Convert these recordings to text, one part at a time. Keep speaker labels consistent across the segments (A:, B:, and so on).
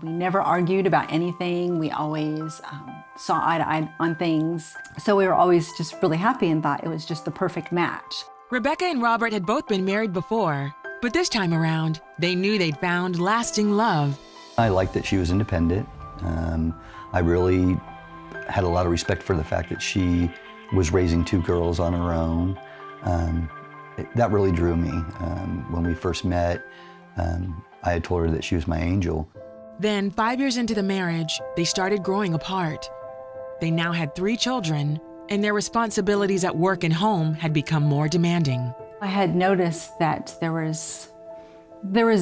A: We never argued about anything. We always saw eye to eye on things. So we were always just really happy and thought it was just the perfect match.
B: Rebecca and Robert had both been married before, but this time around, they knew they'd found lasting love.
C: I liked that she was independent. I really had a lot of respect for the fact that she was raising 2 girls on her own. That really drew me. When we first met, I had told her that she was my angel.
B: Then, 5 years into the marriage, they started growing apart. They now had 3 children, and their responsibilities at work and home had become more demanding.
A: I had noticed that there was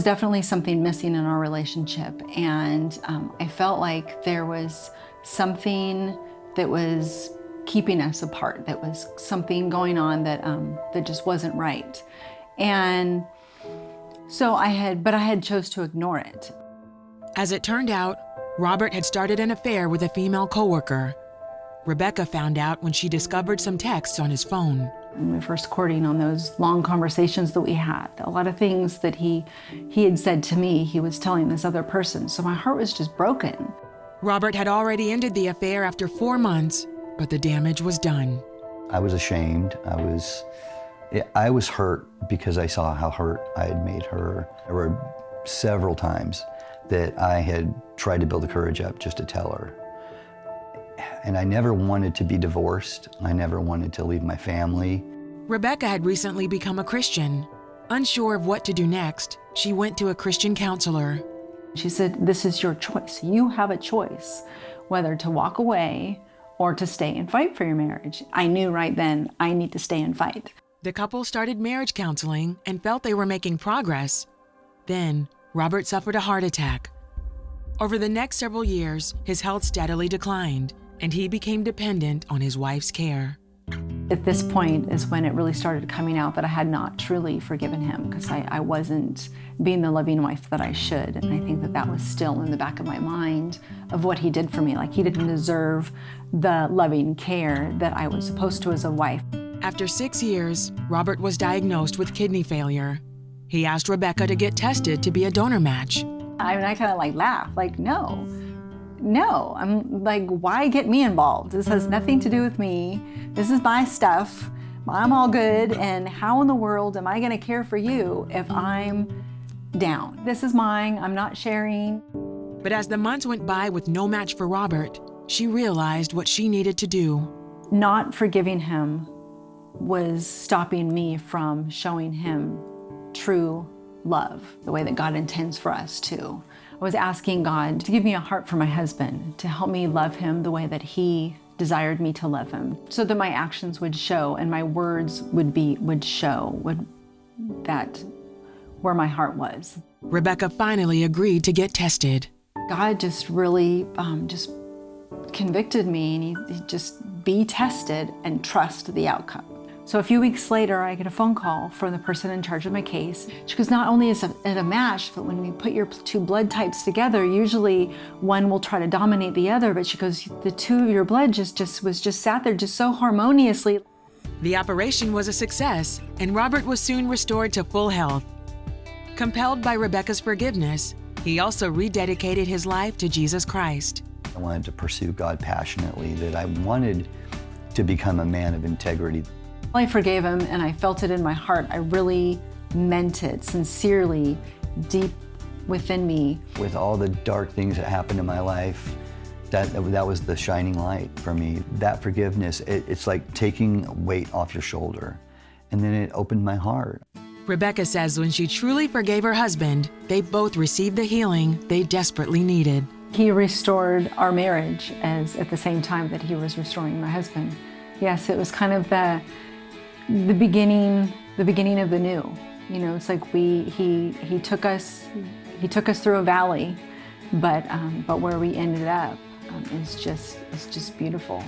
A: definitely something missing in our relationship, and I felt like there was something that was keeping us apart. That was something going on that just wasn't right. And so I had chose to ignore it.
B: As it turned out, Robert had started an affair with a female coworker. Rebecca found out when she discovered some texts on his phone.
A: When we were first courting, on those long conversations that we had, a lot of things that he had said to me, he was telling this other person. So my heart was just broken.
B: Robert had already ended the affair after 4 months, but the damage was done.
C: I was ashamed. I was hurt because I saw how hurt I had made her. There were several times that I had tried to build the courage up just to tell her. And I never wanted to be divorced. I never wanted to leave my family.
B: Rebecca had recently become a Christian. Unsure of what to do next, she went to a Christian counselor.
A: She said, "This is your choice. You have a choice, whether to walk away or to stay and fight for your marriage." I knew right then I need to stay and fight.
B: The couple started marriage counseling and felt they were making progress. Then, Robert suffered a heart attack. Over the next several years, his health steadily declined, and he became dependent on his wife's care.
A: At this point is when it really started coming out that I had not truly forgiven him, because I wasn't being the loving wife that I should. And I think that was still in the back of my mind of what he did for me. Like, he didn't deserve the loving care that I was supposed to as a wife.
B: After 6 years, Robert was diagnosed with kidney failure. He asked Rebecca to get tested to be a donor match.
A: I kind of laughed, no. I'm like, why get me involved? This has nothing to do with me. This is my stuff. I'm all good. And how in the world am I going to care for you if I'm down? This is mine. I'm not sharing.
B: But as the months went by with no match for Robert, she realized what she needed to do.
A: Not forgiving him was stopping me from showing him true love, the way that God intends for us to. I was asking God to give me a heart for my husband, to help me love him the way that he desired me to love him, so that my actions would show and my words would show that where my heart was.
B: Rebecca finally agreed to get tested.
A: God just really just convicted me, and he just be tested and trust the outcome. So a few weeks later, I get a phone call from the person in charge of my case. She goes, "Not only is it a match, but when we put your 2 blood types together, usually one will try to dominate the other." But she goes, "The 2 of your blood just sat there just so harmoniously."
B: The operation was a success, and Robert was soon restored to full health. Compelled by Rebecca's forgiveness, he also rededicated his life to Jesus Christ.
C: I wanted to pursue God passionately, that I wanted to become a man of integrity.
A: I forgave him, and I felt it in my heart. I really meant it sincerely, deep within me.
C: With all the dark things that happened in my life, that was the shining light for me. That forgiveness, it's like taking a weight off your shoulder, and then it opened my heart.
B: Rebecca says when she truly forgave her husband, they both received the healing they desperately needed.
A: He restored our marriage at the same time that he was restoring my husband. Yes, it was kind of the beginning of the new. You know, it's like he took us through a valley, but where we ended up is just beautiful.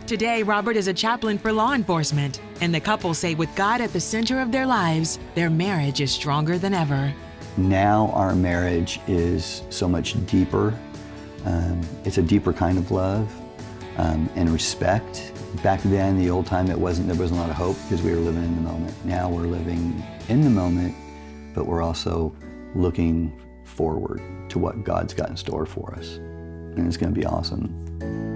B: Today, Robert is a chaplain for law enforcement, and the couple say with God at the center of their lives, their marriage is stronger than ever.
C: Now our marriage is so much deeper. It's a deeper kind of love and respect. Back then, the old time, there wasn't a lot of hope because we were living in the moment. Now we're living in the moment, but we're also looking forward to what God's got in store for us. And it's going to be awesome.